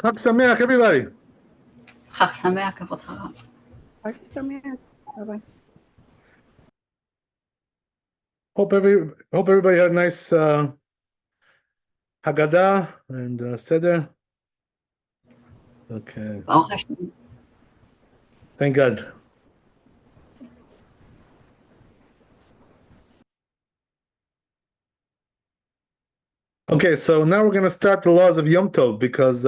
Chag Sameach, everybody. חג שמח, כבודך הרב. חג שמח, Rabbi. Hope everybody had a nice Haggadah and Seder. Okay, ברוך השם. thank God. Okay, so now we're going to start the laws of Yom Tov because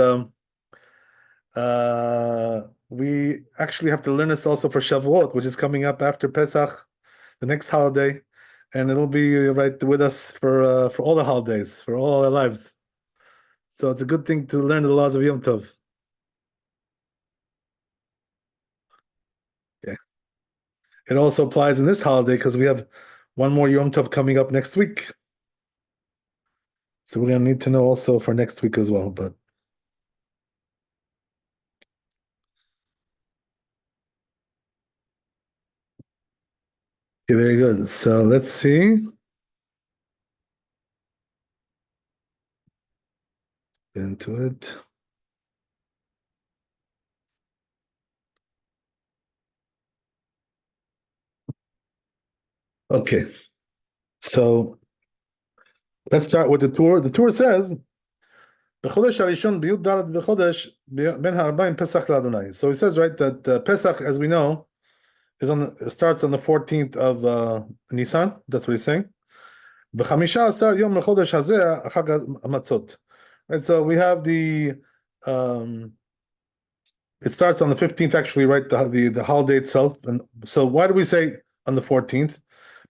we actually have to learn this also for Shavuot, which is coming up after Pesach, the next holiday, and it'll be right with us for all the holidays, for all our lives. So it's a good thing to learn the laws of Yom Tov. Okay. It also applies in this holiday because we have one more Yom Tov coming up next week. So we're going to need to know also for next week as well. But okay, very good. So let's see. Into it. Okay. So let's start with the tour. The tour says, בחודש הראשון בי"ד בחודש בין הארבעים פסח לאדוני. So he says, right, that Pesach, as we know, starts on the 14th of Nisan. That's what he's saying. ב-15 יום לחודש הזה חג המצות. Right, so we have it starts on the 15th, actually, right, the holiday itself. And so why do we say on the 14th?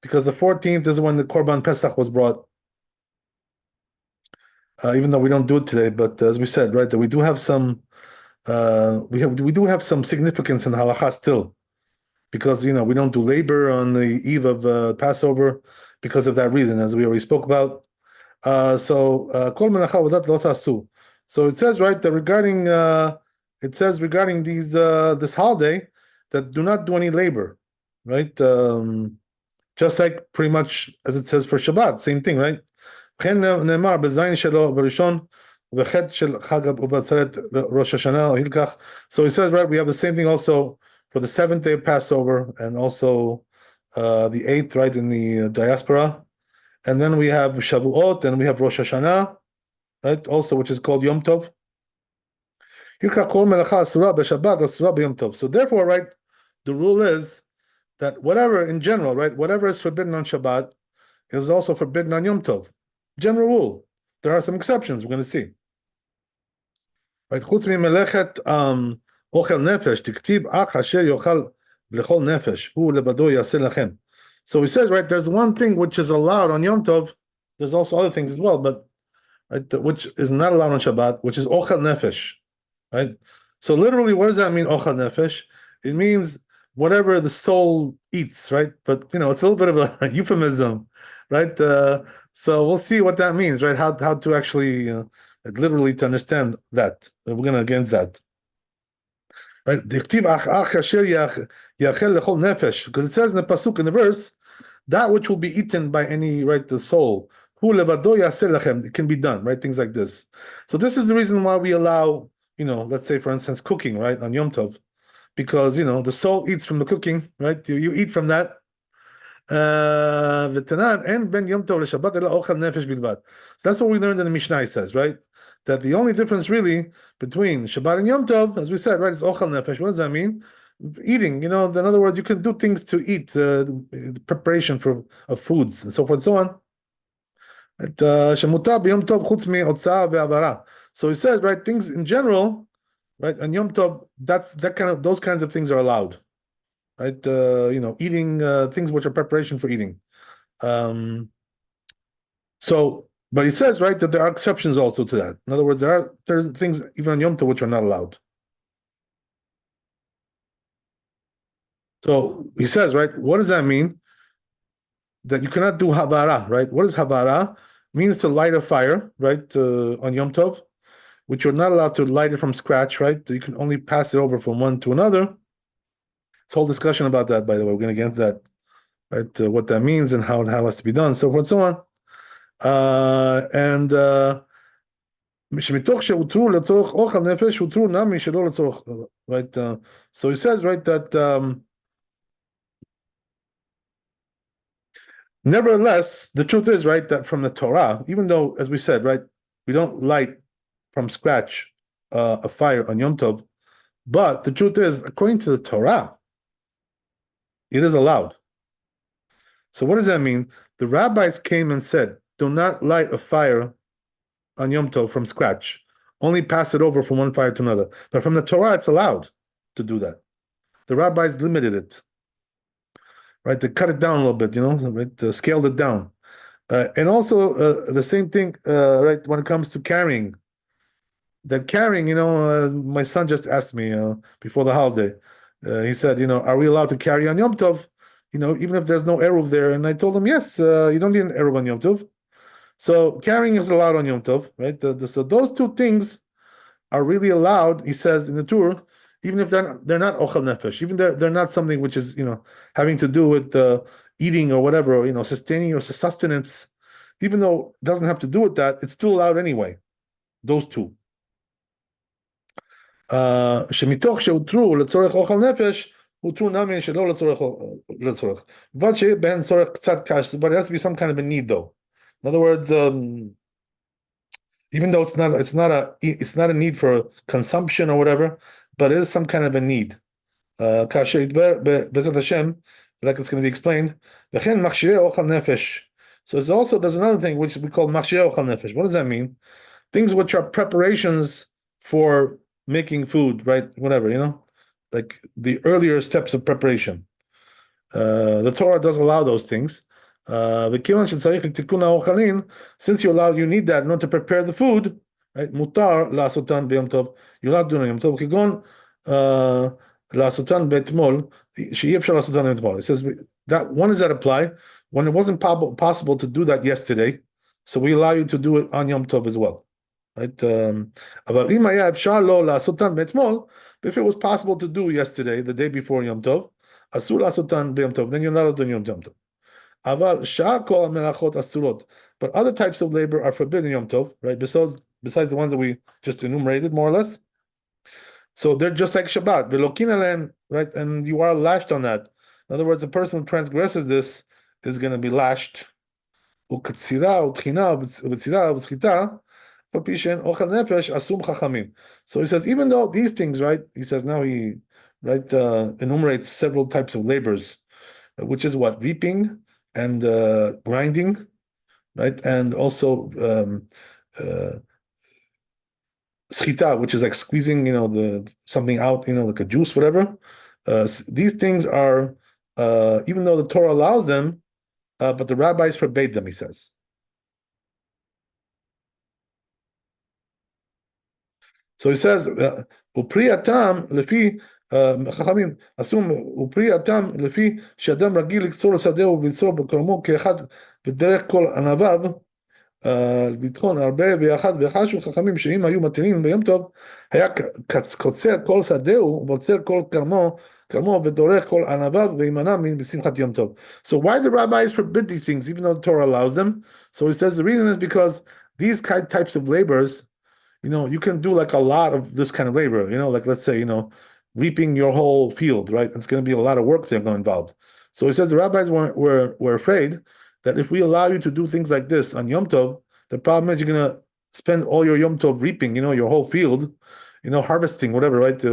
Because the 14th is when the Korban Pesach was brought. Even though we don't do it today, but as we said, right, that we do have some we do have some significance in halacha still, because we don't do labor on the eve of Passover because of that reason, as we already spoke about. So kol menacha v'dat lo tasu. So it says, right, that regarding these this holiday, that do not do any labor, right? Just like pretty much as it says for Shabbat, same thing, right? וכן נאמר בזין שלו בראשון ובחטא של חג ובעצרת ראש השנה או הילקח. So he says, right, we have the same thing also for the 7th day of Passover and also the 8th, right, in the diaspora. And then we have Shavuot and we have Rosh Hashanah, right, also, which is called Yom Tov. הילקח כל מלאכה אסורה בשבת אסורה ביום טוב. So therefore, right, the rule is that whatever, in general, right, whatever is forbidden on Shabbat is also forbidden on Yom Tov. General rule. There are some exceptions we're going to see. Right? חוץ ממלאכת אוכל נפש, תכתיב אך אשר יאכל לכל נפש, הוא לבדו יעשה לכם. So he says, right, there's one thing which is allowed on Yom Tov. There's also other things as well, but right, which is not allowed on Shabbat, which is ochel nefesh. Right? So literally, what does that mean, ochel nefesh? It means whatever the soul eats, right? But it's a little bit of a euphemism, right? So we'll see what that means, right? How to actually literally to understand that. We're going to against that. Right? Because it says in the pasuk, in the verse, that which will be eaten by any, right, the soul. It can be done, right? Things like this. So this is the reason why we allow, let's say for instance, cooking, right, on Yom Tov. Because the soul eats from the cooking, right? You eat from that. So that's what we learned in the Mishnah, says, right? That the only difference really between Shabbat and Yom Tov, as we said, right, is ochel nefesh. What does that mean? Eating. In other words, you can do things to eat, preparation of foods and so forth and so on. So he says, right, things in general, right, and Yom Tov, those kinds of things are allowed. Right, eating things which are preparation for eating. But he says, right, that there are exceptions also to that. In other words, there are things even on Yom Tov which are not allowed. So he says, right, what does that mean? That you cannot do havara, right? What is havara? Means to light a fire, right, on Yom Tov, which you're not allowed to light it from scratch, right? You can only pass it over from one to another. It's a whole discussion about that, by the way. We're going to get into that, right? What that means and how it has to be done, so forth and so on. And שמתוך שהותרו לצורך אוכל נפש, הותרו נמי שלא לצורך, right? So he says, right, that nevertheless, the truth is, right, that from the Torah, even though, as we said, right, we don't light from scratch a fire on Yom Tov, but the truth is, according to the Torah, it is allowed. So what does that mean? The rabbis came and said, do not light a fire on Yom Tov from scratch. Only pass it over from one fire to another. But from the Torah, it's allowed to do that. The rabbis limited it, right? They cut it down a little bit, right? Scaled it down. And also the same thing, right, when it comes to carrying. That carrying, my son just asked me before the holiday. He said, are we allowed to carry on Yom Tov? Even if there's no eruv there. And I told him, yes, you don't need an eruv on Yom Tov. So carrying is allowed on Yom Tov, right? So those two things are really allowed, he says in the Torah, even if they're not ochel nefesh, even they're not something which is having to do with eating or whatever, sustaining your sustenance. Even though it doesn't have to do with that, it's still allowed anyway. Those two. שמתוך שהותרו לצורך אוכל נפש, הותרו נמי שלא לצורך. אבל שיהיה בהן צורך קצת קש, but it has to be some kind of a need though. In other words, even though it's not a need for consumption or whatever, but it is some kind of a need. כאשר ידבר בעזרת השם, like it's going to be explained, וכן מכשירי אוכל נפש. So there's another thing which we call מכשירי אוכל נפש. What does that mean? Things which are preparations for making food, right? Whatever, like the earlier steps of preparation. The Torah does allow those things. Since you need that in order to prepare the food, right? Mutar la'asotan b'yom tov. You're not doing yom tov. כגון la'asotan be'etmol, שאי אפשר לעשותן be'etmol. It says that when does that apply? When it wasn't possible to do that yesterday, so we allow you to do it on Yom Tov as well. Right? אבל אם היה אפשר לו לעשותן באתמול, if it was possible to do yesterday, the day before Yom Tov, אסור לעשותן ביום טוב, then you're not allowed to do Yom Tov. אבל שאר כל המלאכות אסורות, but other types of labor are forbidden Yom Tov, right? Besides the ones that we just enumerated, more or less. So they're just like Shabbat, ולוקין עליהם, right? And you are lashed on that. In other words, the person who transgresses this is going to be lashed. וקצירה וטחינה ובצירה ובסחיטה, so he says, even though these things, right? He says now he enumerates several types of labors, which is what? Reaping and grinding, right? And also schita, which is like squeezing, something out, like a juice, whatever. These things are, even though the Torah allows them, but the rabbis forbade them, he says. So he says, ופרי הטעם לפי חכמים, אסור ופרי הטעם לפי שאדם רגיל לקצור לשדהו וליצור בכרמו כאחד בדרך כל ענביו, לביטחון הרבה ויחד וחשו חכמים שאם היו מתירים ביום טוב, היה קוצר כל שדהו ועוצר כל כרמו ודורך כל ענביו וימנע בשמחת יום טוב. So why the rabbis forbid these things, even though the Torah allows them? So he says the reason is because these types of labors, you can do like a lot of this kind of labor, like let's say, reaping your whole field, right? It's going to be a lot of work there involved. So he says the rabbis were afraid that if we allow you to do things like this on Yom Tov, the problem is you're going to spend all your Yom Tov reaping, your whole field, harvesting, whatever, right?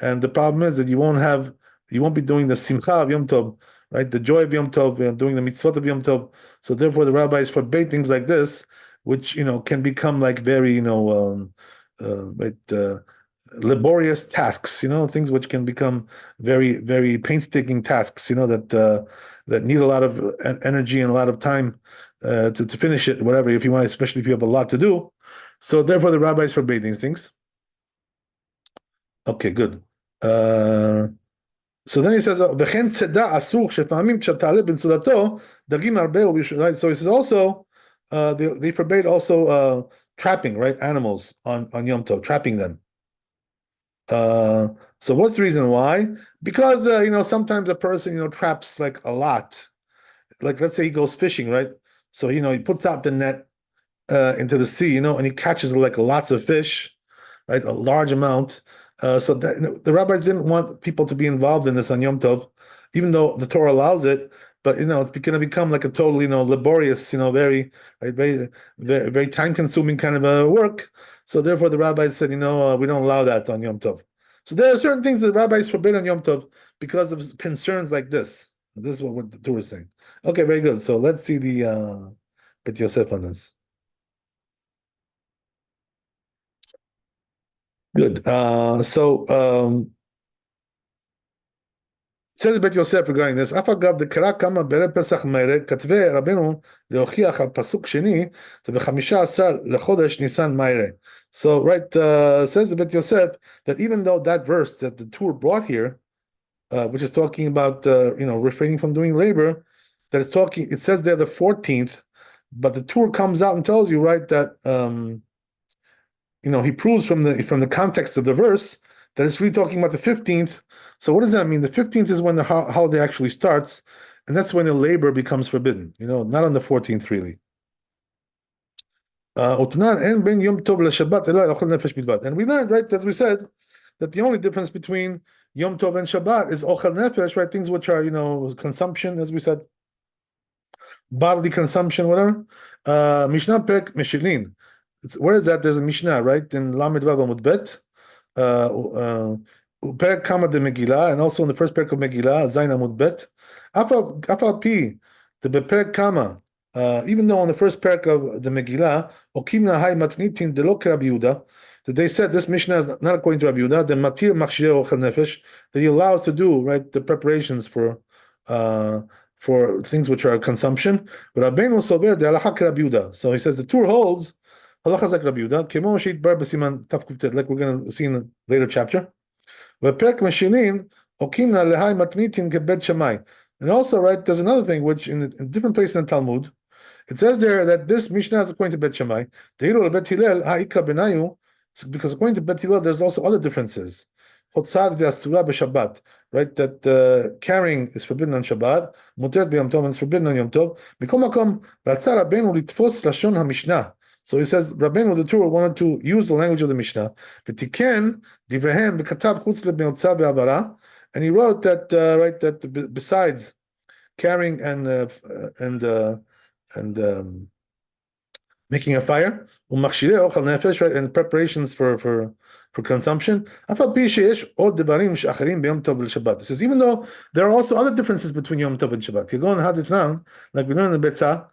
And the problem is that you won't be doing the simcha of Yom Tov, right? The joy of Yom Tov, doing the mitzvot of Yom Tov. So therefore the rabbis forbade things like this, which can become like very laborious tasks, things which can become very, very painstaking tasks, that need a lot of energy and a lot of time to finish it, whatever, if you want, especially if you have a lot to do. So therefore the rabbis forbade these things. Okay, good. So then he says, וכן צידה אסור שפעמים כשתעלה במצודתו דגים הרבה, right? So he says also, they forbade also trapping, right? Animals on Yom Tov, trapping them. So what's the reason why? Because sometimes a person traps like a lot. Like let's say he goes fishing, right? So he puts out the net into the sea, and he catches like lots of fish, right? A large amount. So that, the rabbis didn't want people to be involved in this on Yom Tov, even though the Torah allows it. But it's going to become like a totally laborious, very, right, very, very, very time-consuming kind of a work. So therefore, the rabbis said, we don't allow that on Yom Tov. So there are certain things that the rabbis forbid on Yom Tov because of concerns like this. This is what the Torah is saying. Okay, very good. So let's see the Bet Yosef on this. Good. Says Bet Yosef regarding this, אף אגב דקרא כמה בערב פסח מהרה, כתבי רבנו להוכיח על פסוק שני, וב-15 לחודש ניסן מהרה. So, right, says the Bet Yosef that even though that verse that the Torah brought here, which is talking about, refraining from doing labor, it says there the 14th, but the Torah comes out and tells you, right, that, he proves from the context of the verse that it's really talking about the 15th. So what does that mean? The 15th is when the holiday actually starts, and that's when the labor becomes forbidden, not on the 14th really. And we learned, right, as we said, that the only difference between Yom Tov and Shabbat is ochel nefesh, right, things which are, consumption, as we said, bodily consumption, whatever. Mishnah Perek Meshilin. Where is that? There's a Mishnah, right, in Lamed Vav Amud Bet. Perek Kama de Megillah, and also in the first Perek of Megillah, Zayin Amud Bet. Afal Pi, the Perek Kama, even though in the first Perek of the Megillah, Okimna Hai Matnitin de Lo Rabbi Yehuda, that they said this Mishnah is not according to Rabbi Yehuda, the Matir Machshirei Ochel Nefesh, that he allows to do, right, the preparations for things which are consumption. But Rabbeinu Sover de Halacha Rabbi Yehuda. So he says the Torah holds Halacha like Rabbi Yehuda, Kemo Sheit Bar B'Siman Taf Kuftet, like we're going to see in a later chapter. V'perek Meshinin Okimna Lehai Matnitin Kebet Shammai. And also, right, there's another thing which in a different place in the Talmud, it says there that this Mishnah is according to Bet Shammai. Dehiru Bet Hillel Ha'ika Benayu, because according to Bet Hillel, there's also other differences. Chotzar v'asura b'Shabbat, right? That carrying is forbidden on Shabbat. Muteret b'Yom Tov, and it's forbidden on Yom Tov. Mikol makom ratzah Rabbeinu litfos lashon haMishnah. So he says, Rabbeinu the Torah wanted to use the language of the Mishnah. V'tiken divrehem b'katav chutz le'b'yotza v'avara, and he wrote that right, that besides carrying and making a fire, right, and preparations for consumption. He says, even though there are also other differences between Yom Tov and Shabbat. Like we learned in Betzah,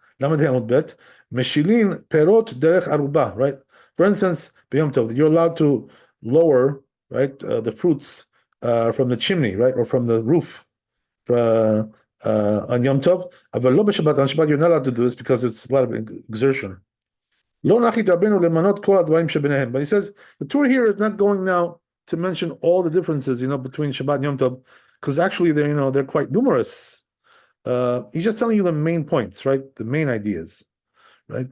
Meshilin perot derech aruba, right? For instance, Yom Tov, you're allowed to lower, right, the fruits from the chimney, right, or from the roof on Yom Tov. On Shabbat, you're not allowed to do this because it's a lot of exertion. But he says the Torah here is not going now to mention all the differences, between Shabbat and Yom Tov, because actually they're quite numerous. He's just telling you the main points, right? The main ideas, right?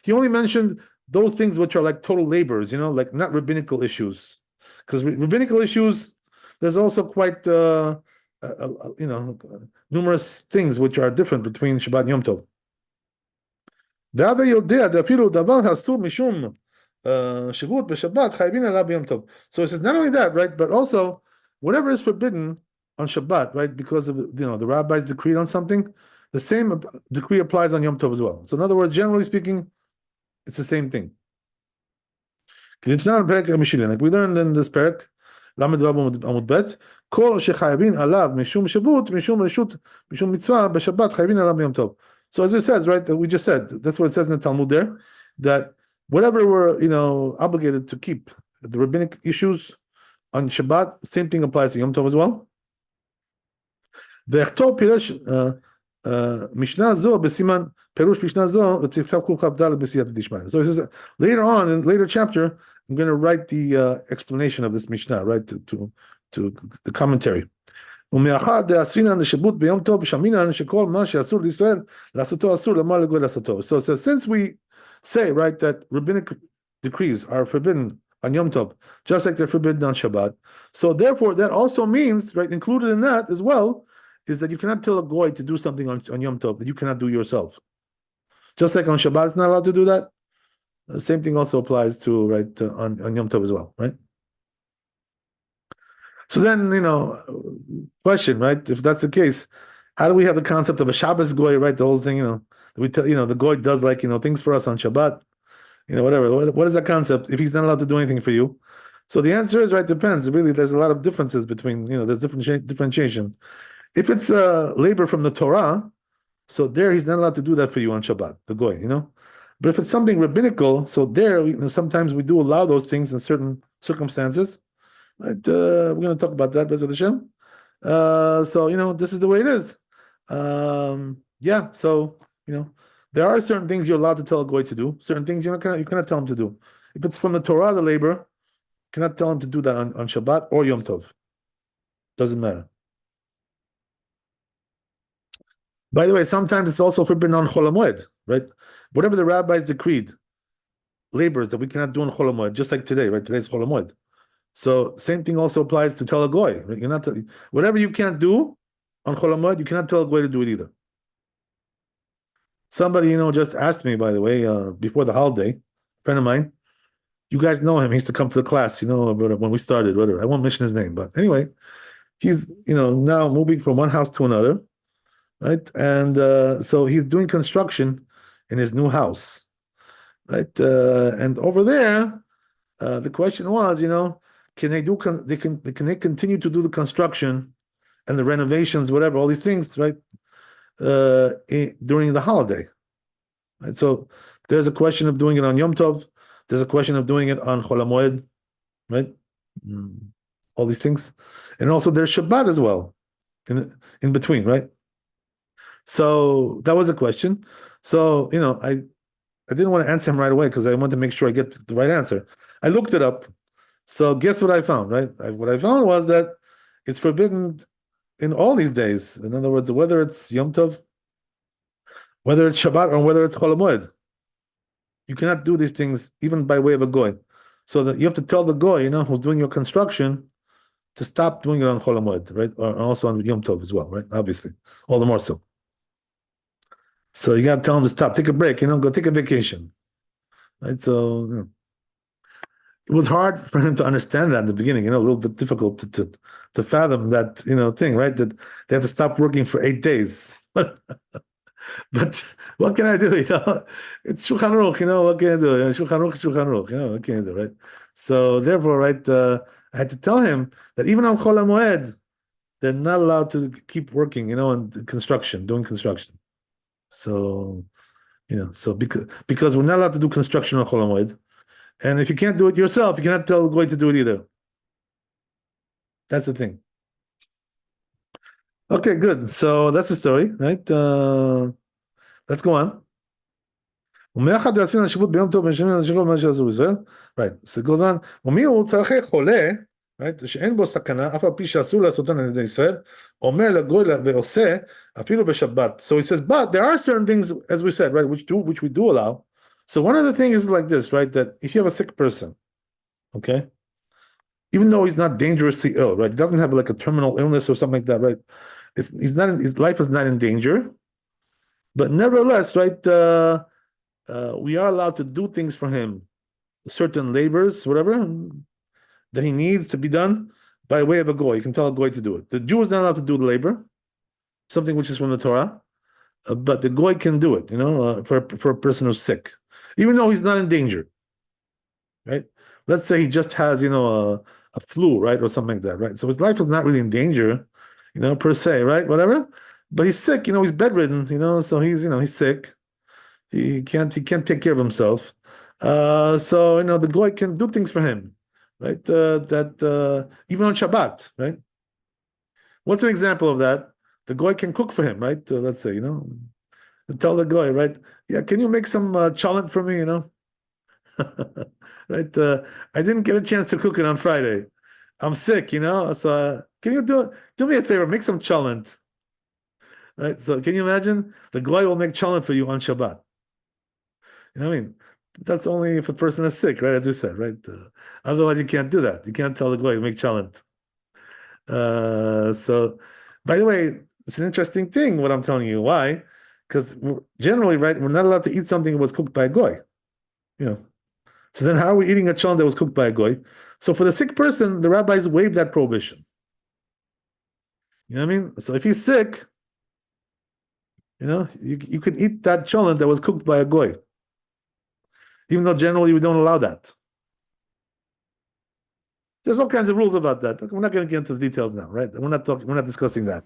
He only mentioned those things which are like total labors, like not rabbinical issues, because rabbinical issues, there's also quite numerous things which are different between Shabbat and Yom Tov. So it says not only that, right, but also whatever is forbidden on Shabbat, right, because of the rabbis decreed on something, the same decree applies on Yom Tov as well. So in other words, generally speaking, it's the same thing. It's not a perek Mishilin, like we learned in this perek, Lamed Vav Amud Bet, Kol shechayavin alav mishum shabut mishum reshut mishum mitzvah b'Shabbat chayavin alav Yom Tov. So as it says, right, that we just said, that's what it says in the Talmud there, that whatever we're, obligated to keep, the rabbinic issues on Shabbat, same thing applies to Yom Tov as well. So he says, later on, in later chapter, I'm going to write the explanation of this Mishnah, right, to the commentary. So since we say, right, that rabbinic decrees are forbidden on Yom Tov, just like they're forbidden on Shabbat, so therefore that also means, right, included in that as well, is that you cannot tell a goy to do something on Yom Tov that you cannot do yourself. Just like on Shabbat, it's not allowed to do that. The same thing also applies to on Yom Tov as well, right? So then, question, right? If that's the case, how do we have the concept of a Shabbos goy, right? The whole thing, we tell, the goy does things for us on Shabbat, whatever. What is that concept if he's not allowed to do anything for you? So the answer is, right, depends. Really, there's a lot of differences between, there's differentiation. If it's labor from the Torah, so there he's not allowed to do that for you on Shabbat, the goy, But if it's something rabbinical, so there, sometimes we do allow those things in certain circumstances. Right? We're going to talk about that, Bezat Hashem. So this is the way it is. Yeah. So there are certain things you're allowed to tell a goy to do. Certain things you cannot tell him to do. If it's from the Torah, the labor, you cannot tell him to do that on Shabbat or Yom Tov. Doesn't matter. By the way, sometimes it's also forbidden on Chol HaMoed, right? Whatever the rabbis decreed, labors that we cannot do on Chol HaMoed, just like today, right? Today's Chol HaMoed. So same thing also applies to tell a goy. Right? You're not whatever you can't do on Chol HaMoed, you cannot tell a goy to do it either. Somebody, just asked me, by the way, before the holiday, a friend of mine, you guys know him. He used to come to the class, when we started, whatever. I won't mention his name, but anyway, he's, now moving from one house to another, right? And so he's doing construction in his new house, right? And over there, the question was, can they continue to do the construction and the renovations, whatever, all these things, right? During the holiday, right? So there's a question of doing it on Yom Tov. There's a question of doing it on Chol HaMoed, right? All these things, and also there's Shabbat as well, in between, right? So that was a question. So I didn't want to answer him right away because I wanted to make sure I get the right answer. I looked it up. So guess what I found, right? What I found was that it's forbidden in all these days. In other words, whether it's Yom Tov, whether it's Shabbat, or whether it's Chol HaMoed, you cannot do these things even by way of a goy. So that you have to tell the goy, who's doing your construction, to stop doing it on Chol HaMoed, right? Or also on Yom Tov as well, right? Obviously, all the more so. So you got to tell him to stop, take a break, go take a vacation, right? So it was hard for him to understand that in the beginning, a little bit difficult to fathom that, thing, right? That they have to stop working for 8 days. But what can I do? It's Shulchan Aruch, what can I do? Shulchan Aruch, what can I do, right? So therefore, right, I had to tell him that even on Chol HaMoed, they're not allowed to keep working, on construction, doing construction. So, so because we're not allowed to do construction on Chol HaMoed, and if you can't do it yourself, you cannot tell the goy to do it either. That's the thing. Okay, good. So that's the story, right? Let's go on. Right. So it goes on. Right? שאין בו סכנה, אף על פי שאסור לעשותן על ידי ישראל, אומר לגוי ועושה, אפילו בשבת. So he says, but there are certain things, as we said, right, which we do allow. So one of the things is like this, right, that if you have a sick person, okay, even though he's not dangerously ill, right, he doesn't have like a terminal illness or something like that, right, his life is not in danger, but nevertheless, right, we are allowed to do things for him, certain labors, whatever, that he needs to be done by way of a goy. You can tell a goy to do it. The Jew is not allowed to do the labor, something which is from the Torah, but the goy can do it, for a person who's sick, even though he's not in danger, right? Let's say he just has, a flu, right, or something like that, right? So his life is not really in danger, per se, right, whatever. But he's sick, he's bedridden, so he's sick. He can't take care of himself. So the goy can do things for him. Right, that even on Shabbat, right? What's an example of that? The goy can cook for him, right? Let's say, tell the goy, right? Yeah, can you make some cholent for me? Right? I didn't get a chance to cook it on Friday. I'm sick, So can you do me a favor? Make some cholent, right? So can you imagine the goy will make cholent for you on Shabbat? I mean, that's only if a person is sick, right? As we said, right? Otherwise, you can't do that. You can't tell the goy to make cholent. So, by the way, it's an interesting thing what I'm telling you. Why? Because generally, right, we're not allowed to eat something that was cooked by a goy. You know. So then, how are we eating a cholent that was cooked by a goy? So for the sick person, the rabbis waived that prohibition. You know what I mean? So if he's sick, you can eat that cholent that was cooked by a goy, even though generally we don't allow that. There's all kinds of rules about that. We're not going to get into the details now, right? We're not discussing that.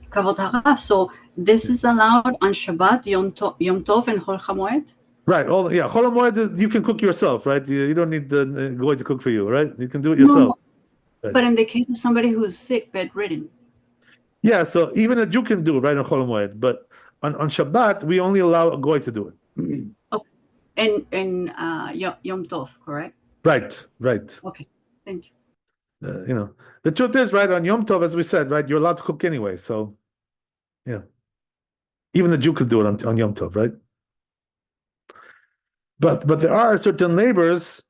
Kavod Harav. So this is allowed on Shabbat, Yom Tov, and Chol Hamoed? Right. Chol Hamoed, you can cook yourself, right? You don't need the goy to cook for you, right? You can do it yourself. No. Right. But in the case of somebody who's sick, bedridden. Yeah, so even a Jew can do it, right, on Chol Hamoed. But on Shabbat, we only allow a goy to do it. Okay. And Yom Tov, correct? Right. Okay. Thank you. The truth is, right, on Yom Tov, as we said, right, you're allowed to cook anyway. So, even the Jew could do it on Yom Tov, right? But there are certain labors,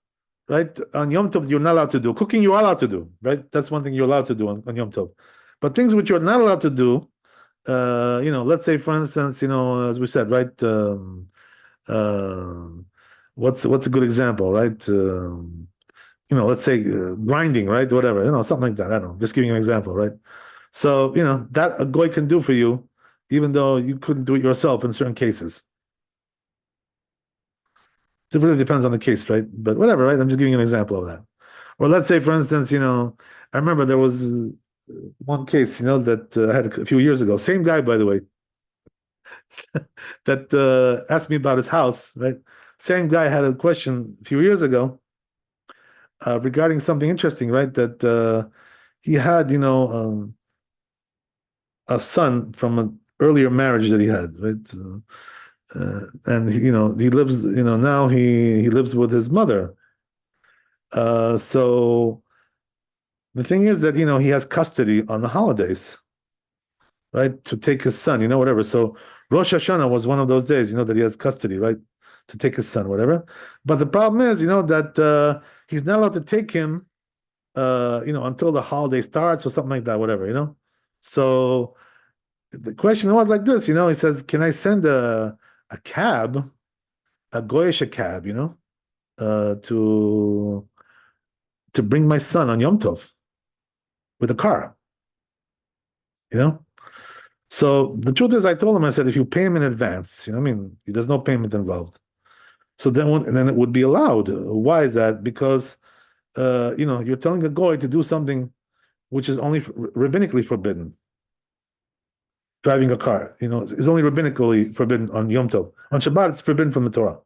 right, on Yom Tov you're not allowed to do. Cooking you are allowed to do, right? That's one thing you're allowed to do on Yom Tov. But things which you're not allowed to do, let's say, for instance, as we said, right, what's a good example, right? Let's say grinding, right? Whatever, something like that. I don't know. Just giving an example, right? So, that a goy can do for you, even though you couldn't do it yourself in certain cases. It really depends on the case, right? But whatever, right? I'm just giving you an example of that. Or let's say, for instance, I remember there was one case, that I had a few years ago. Same guy, by the way, that asked me about his house, right? Same guy had a question a few years ago regarding something interesting, right? That he had, a son from an earlier marriage that he had, right? And he lives, now he lives with his mother. So the thing is that he has custody on the holidays, right? To take his son, whatever. So Rosh Hashanah was one of those days, that he has custody, right? To take his son, whatever. But the problem is, that he's not allowed to take him, until the holiday starts or something like that, whatever. So the question was like this, he says, can I send a cab, a goyish cab, to bring my son on Yom Tov with a car, So the truth is, I told him, I said, if you pay him in advance, there's no payment involved. So then it would be allowed. Why is that? Because you're telling a goy to do something which is only rabbinically forbidden. Driving a car, is only rabbinically forbidden on Yom Tov. On Shabbat, it's forbidden from the Torah.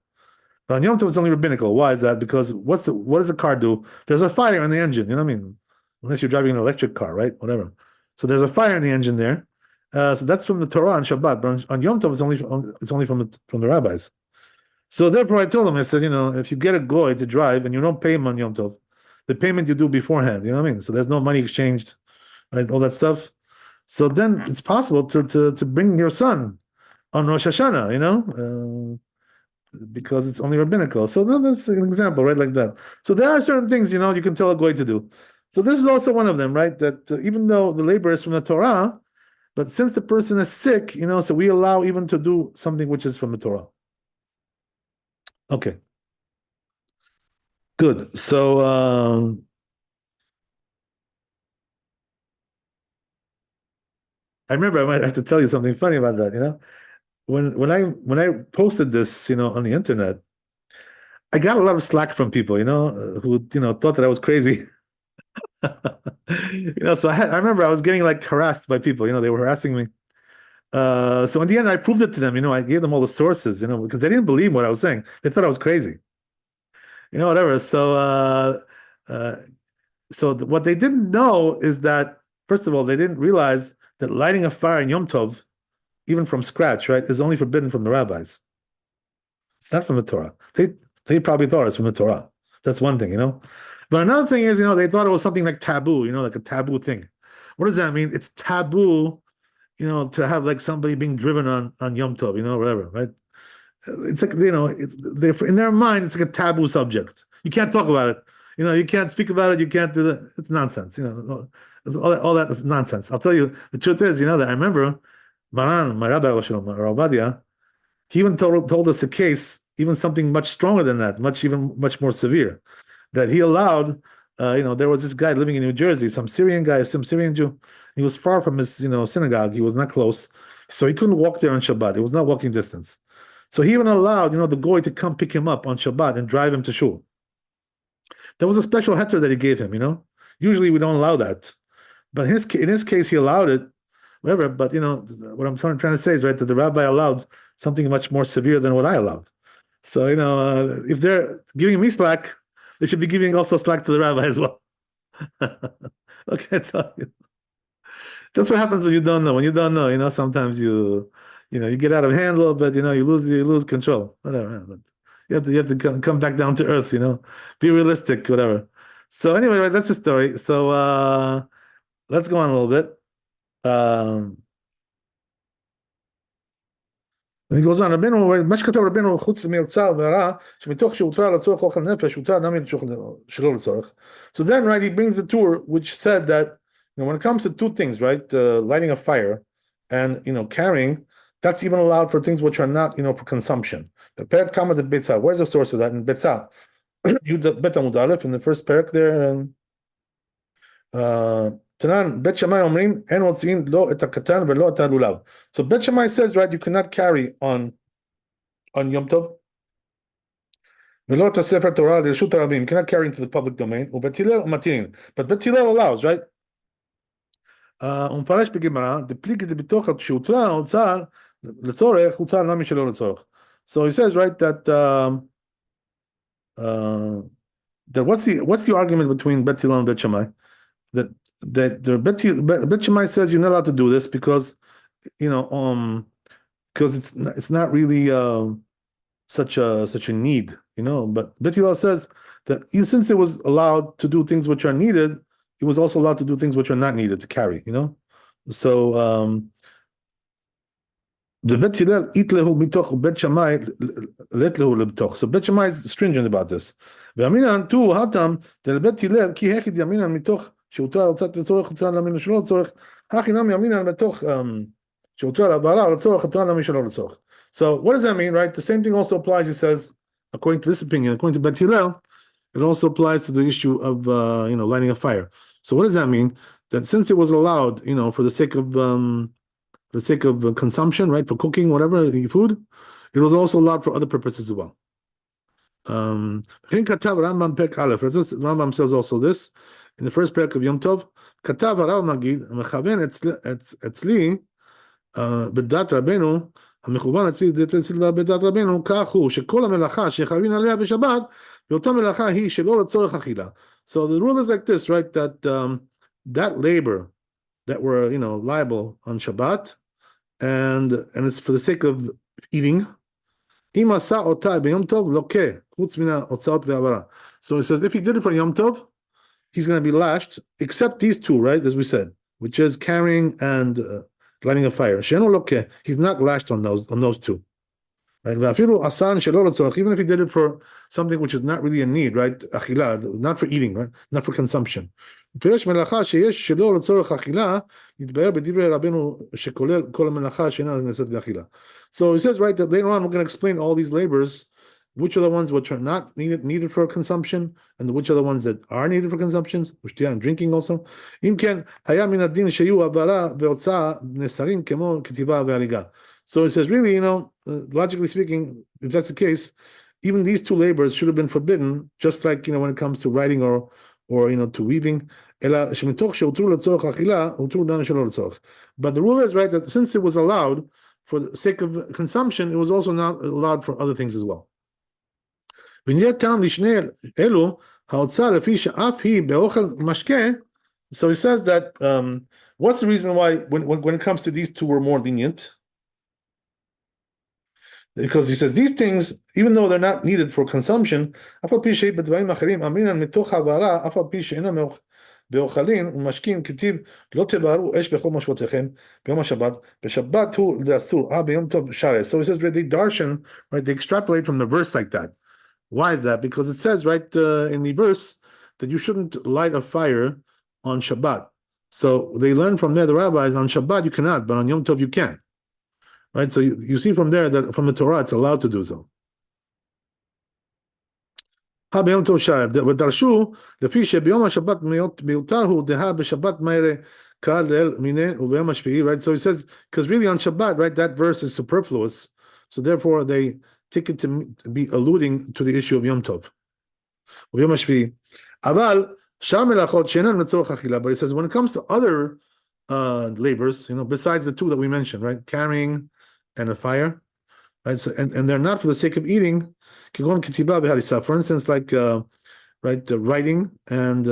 But on Yom Tov, it's only rabbinical. Why is that? Because what does a car do? There's a fire in the engine. You know what I mean? Unless you're driving an electric car, right? Whatever. So there's a fire in the engine there. So that's from the Torah on Shabbat. But on Yom Tov, it's only from the rabbis. So therefore, I told him, I said, if you get a goy to drive and you don't pay him on Yom Tov, the payment you do beforehand. You know what I mean? So there's no money exchanged, right? All that stuff. So then it's possible to bring your son on Rosh Hashanah, because it's only rabbinical. So that's an example, right? Like that. So there are certain things, you can tell a goy to do. So this is also one of them, right? That even though the labor is from the Torah, but since the person is sick, so we allow even to do something which is from the Torah. Okay. Good. So I remember I might have to tell you something funny about that, When I posted this, on the internet, I got a lot of slack from people, who thought that I was crazy. So I remember I was getting like harassed by people, they were harassing me. So in the end, I proved it to them, I gave them all the sources, because they didn't believe what I was saying. They thought I was crazy, whatever. So what they didn't know is that, first of all, they didn't realize that lighting a fire in Yom Tov, even from scratch, right, is only forbidden from the rabbis. It's not from the Torah. They probably thought it's from the Torah. That's one thing, But another thing is, they thought it was something like taboo, like a taboo thing. What does that mean? It's taboo, to have like somebody being driven on Yom Tov, whatever, right? It's like, it's in their mind, it's like a taboo subject. You can't talk about it. You can't speak about it. You can't do that. It's nonsense. All that is nonsense. I'll tell you, the truth is, that I remember Maran, my Rabbi, Ovadia, he even told us a case, even something much stronger than that, much more severe, that he allowed. There was this guy living in New Jersey, some Syrian guy, some Syrian Jew. He was far from his, synagogue. He was not close, so he couldn't walk there on Shabbat. It was not walking distance. So he even allowed, the goy to come pick him up on Shabbat and drive him to shul. There was a special heter that he gave him. Usually we don't allow that, but in his case he allowed it, whatever. But what I'm trying to say is right that the rabbi allowed something much more severe than what I allowed. So if they're giving me slack, they should be giving also slack to the rabbi as well. Okay, tell you. That's what happens when you don't know. When you don't know, sometimes you get out of hand a little bit. You lose control. Whatever. But you have to come back down to earth. Be realistic. Whatever. So anyway, right, that's the story. So let's go on a little bit. And he goes on, מה שכתב רבנו חוץ מרצה והרע, שמתוך שהותר לצורך אוכל נפש, הותר נמי שלא לצורך. So then, right, he brings the tour, which said that, when it comes to two things, right, lighting a fire and, carrying, that's even allowed for things which are not, for consumption. The parak kama de Betzah, where's the source of that? In Betzah, Bet Amud Aleph, in the first parak there, Tanan, Bet Shammai omrim, en motziin lo et hakatan velo et halulav. So Bet Shammai says, right, you cannot carry on Yom Tov. Velo et sefer Torah l'reshut harabim, you cannot carry into the public domain. But Bet Hillel allows, right? ומפרש בגמרא, דפליגי דבתוך שהותרה ההוצאה לצורך, הותר נמי שלא לצורך. So he says, right, that what's the argument between Bet Hillel and Bet Shammai? That the Bet Shammai says you're not allowed to do this because because it's not really such a need, But Bet Hillel says that since it was allowed to do things which are needed, it was also allowed to do things which are not needed to carry, So the Bet Hillel itlehu mitoch Bet Shammai letlehu lebtoch. So Bet Shammai is stringent about this. Ve'aminan tu hatam del Bet Hillel ki hechid yaminan mitoch שהותר לצאת לצורך, הותר למין שלא לצורך, הכי נמי ימינן בתוך שהותר להבהרה לצורך, הותר למי שלא לצורך. So what does that mean, right? The same thing also applies, he says, according to this opinion, according to Bet Hillel, it also applies to the issue of lighting a fire. So what does that mean? That since it was allowed, for the sake of consumption, right, for cooking, whatever, food, it was also allowed for other purposes as well. Rambam says also this in the first parak of Yom Tov. כתב הרב מגיד, המכוון אצלי בדת רבנו, המכוון אצלי בדת רבנו, כך הוא שכל המלאכה שחייבים עליה בשבת, ואותה מלאכה היא שלא לצורך אכילה. So the rule is like this, right? That that labor that we're liable on Shabbat, and it's for the sake of eating. אם עשה אותה ביום טוב, לוקה, חוץ מן ההוצאות והעברה. So he says, if he did it for Yom Tov, he's going to be lashed, except these two, right, as we said, which is carrying and lighting a fire. שאינו לוקה, he's not lashed on those two. Right? ואפילו עשן שלא לצורך, even if he did it for something which is not really a need, right, אכילה, not for eating, right, not for consumption. פירש מלאכה שיש שלא לצורך אכילה, יתבהר בדברי רבנו שכולל כל המלאכה שאינה נעשית באכילה. So he says, right, that later on we're going to explain all these labors, which are the ones which are not needed for consumption, and which are the ones that are needed for consumption, which and drinking also. אם כן, היה מן הדין שיהיו העברה והוצאה נסרים כמו כתיבה והריגה. So he says, really, logically speaking, if that's the case, even these two labors should have been forbidden, just like, when it comes to writing or to weaving. But the rule is, right, that since it was allowed for the sake of consumption, it was also not allowed for other things as well. So he says that what's the reason why when it comes to these two we're more lenient? Because he says these things, even though they're not needed for consumption, so he says, right, they darshan, right, they extrapolate from the verse like that. Why is that? Because it says, right, in the verse that you shouldn't light a fire on Shabbat. So they learned from there, the rabbis, on Shabbat you cannot, but on Yom Tov you can. Right? So you see from there that from the Torah it's allowed to do so. ודרשו לפי שביום השבת מיותר הוא דהה בשבת מהרה קרא לאל מיניה וביום השביעי, right? So he says, because really on Shabbat, right, that verse is superfluous, so therefore they take it to be alluding to the issue of Yom Tov. וביום השביעי. אבל שאר מלאכות שאינן לצורך אכילה, but he says when it comes to other labors, besides the two that we mentioned, right, carrying and a fire, right, so, and they're not for the sake of eating, for instance, like writing and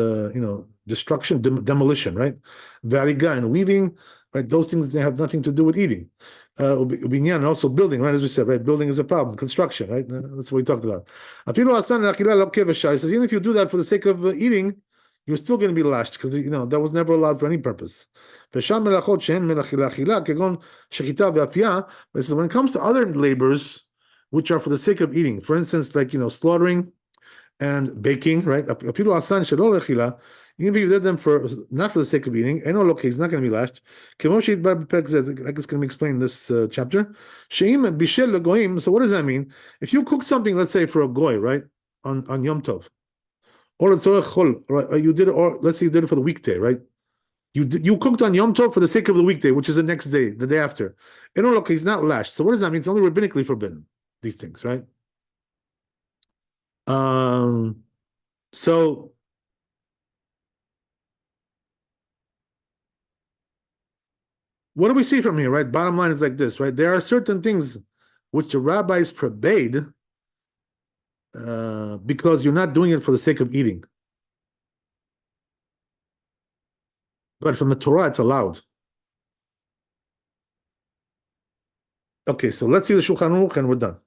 destruction, demolition, right, variga and weaving, right, those things they have nothing to do with eating. And also building, right, as we said, right, building is a problem, construction, right, that's what we talked about. He says even if you do that for the sake of eating, you're still going to be lashed, because that was never allowed for any purpose. But when it comes to other labors which are for the sake of eating, for instance, like slaughtering and baking, right? Even if you did them not for the sake of eating, he's not going to be lashed. Like it's going to be explained in this chapter. So what does that mean? If you cook something, let's say for a goy, right, on Yom Tov, or you did it, or let's say you did it for the weekday, right? You cooked on Yom Tov for the sake of the weekday, which is the next day, the day after. He's not lashed. So what does that mean? It's only rabbinically forbidden, these things, right? So what do we see from here, right? Bottom line is like this, right? There are certain things which the rabbis forbade because you're not doing it for the sake of eating. But from the Torah, it's allowed. Okay, so let's see the Shulchan Aruch and we're done.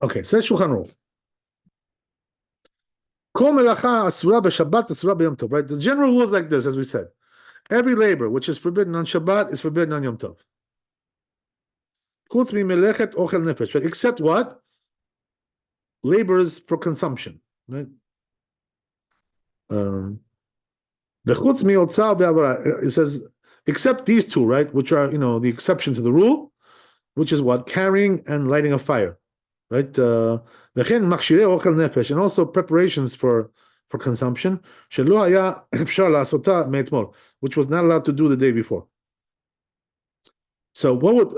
Okay, says Shulchan Aruch. Right? The general rule is like this, as we said. Every labor which is forbidden on Shabbat is forbidden on Yom Tov. Right? Except what? Labors for consumption. Right? It says, except these two, right? Which are, the exception to the rule, which is what? Carrying and lighting a fire. Right? And also preparations for consumption, which was not allowed to do the day before. So what would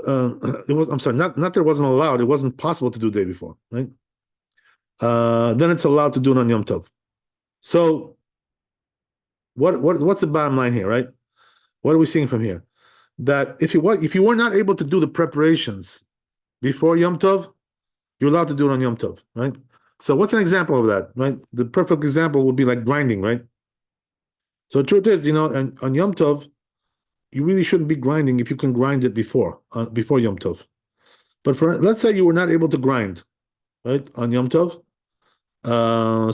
it was? I'm sorry, not that it wasn't allowed; it wasn't possible to do the day before, right? Then it's allowed to do it on Yom Tov. So what's the bottom line here, right? What are we seeing from here? That if you were not able to do the preparations before Yom Tov, you're allowed to do it on Yom Tov, right? So what's an example of that, right? The perfect example would be like grinding, right? So the truth is, on Yom Tov, you really shouldn't be grinding if you can grind it before Yom Tov. But let's say you were not able to grind, right, on Yom Tov,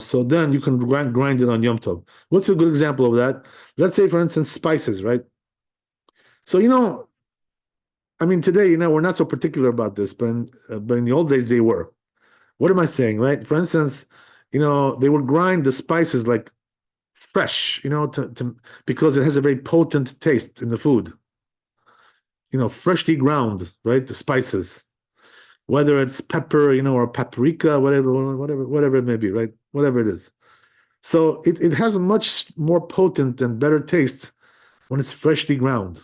so then you can grind it on Yom Tov. What's a good example of that? Let's say, for instance, spices, right? So I mean, today, we're not so particular about this, but in the old days they were. What am I saying, right? For instance, they would grind the spices like fresh, because it has a very potent taste in the food. Freshly ground, right? The spices, whether it's pepper, or paprika, whatever it may be, right? Whatever it is. So it has a much more potent and better taste when it's freshly ground.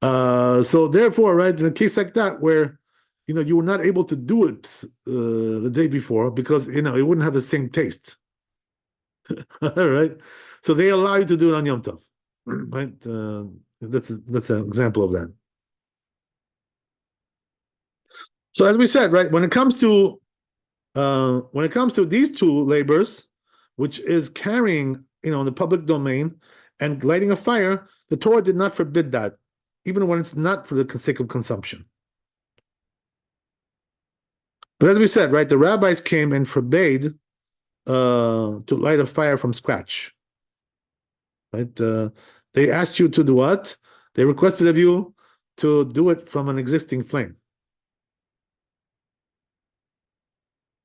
So therefore, right, in a case like that where you were not able to do it the day before because it wouldn't have the same taste. Right? So they allow you to do it on Yom Tov. Right? That's an example of that. So as we said, right, when it comes to these two labors, which is carrying, in the public domain and lighting a fire, the Torah did not forbid that, even when it's not for the sake of consumption. But as we said, right, the rabbis came and forbade to light a fire from scratch. Right? They asked you to do what? They requested of you to do it from an existing flame.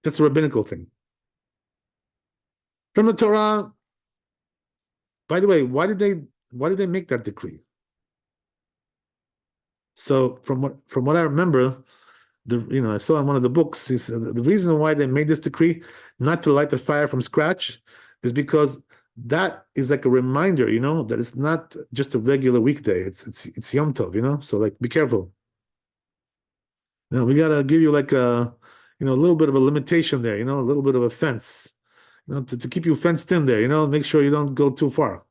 That's a rabbinical thing. From the Torah, by the way, why did they make that decree? So from what I remember, I saw in one of the books, he said the reason why they made this decree not to light the fire from scratch is because that is like a reminder, that it's not just a regular weekday. It's Yom Tov, So like, be careful. Now we gotta give you like a little bit of a limitation there, a little bit of a fence, to keep you fenced in there, make sure you don't go too far.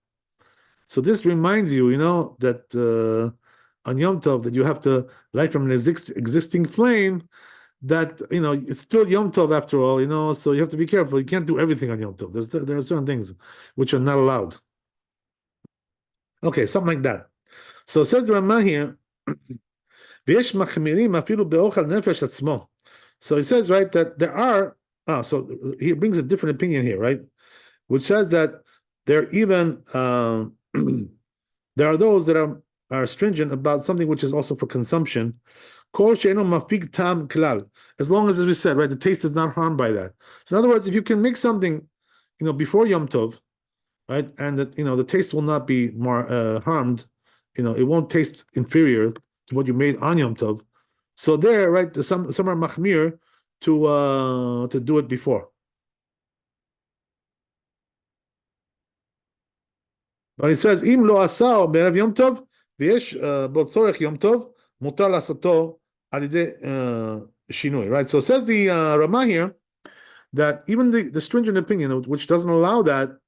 So this reminds you, that on Yom Tov that you have to light from an existing flame. That it's still Yom Tov after all, so you have to be careful. You can't do everything on Yom Tov. There are certain things which are not allowed. Okay, something like that. So it says the Ramah here. So he says, right, that there are. So he brings a different opinion here, right, which says that there even there are those that are stringent about something which is also for consumption. As long as we said, right, the taste is not harmed by that. So in other words, if you can make something, before Yom Tov, right, and that the taste will not be more harmed, it won't taste inferior to what you made on Yom Tov. So there, right, some are machmir to do it before. But it says, Im lo asao be'erev Yom Tov, v'yesh bo tzorech Yom Tov, mutar lasato shinui, right? So it says the Ramah here that even the stringent opinion, which doesn't allow that,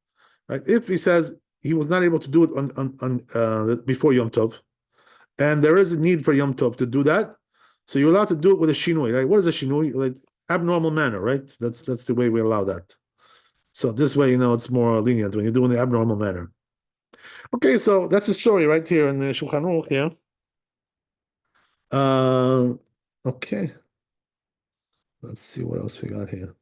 right? If he says he was not able to do it on before Yom Tov, and there is a need for Yom Tov to do that, so you're allowed to do it with a shinui, right? What is a shinui? Like abnormal manner, right? That's the way we allow that. So this way, it's more lenient when you're doing the abnormal manner. Okay, so that's the story right here in the Shulchan Aruch here. Okay. Let's see what else we got here.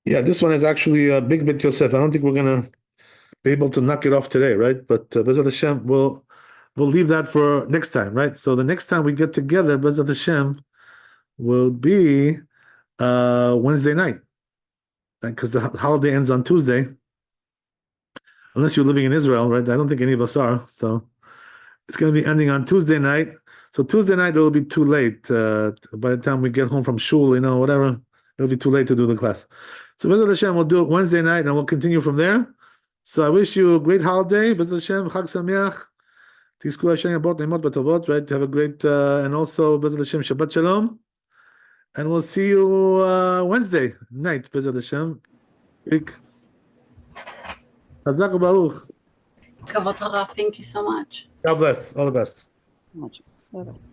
Yeah, this one is actually a big bit Yosef. I don't think we're gonna be able to knock it off today, right? But B'ezrat Hashem, we'll leave that for next time, right? So the next time we get together, B'ezrat Hashem, will be Wednesday night, because the holiday ends on Tuesday. Unless you're living in Israel, right? I don't think any of us are. So it's going to be ending on Tuesday night. So Tuesday night it'll be too late. By the time we get home from shul, whatever, it'll be too late to do the class. So B'ezrat Hashem, we'll do it Wednesday night, and we'll continue from there. So I wish you a great holiday. B'ezrat Hashem, Chag Sameach. Tizku Hashem Yabot Neimot B'Tovot, right? Have a great, and also B'ezrat Hashem, Shabbat Shalom. And we'll see you Wednesday night, B'ezrat Hashem. Big. Chazak u'Baruch. Kavod Harav, thank you so much. God bless. All the best. Much. Bye-bye.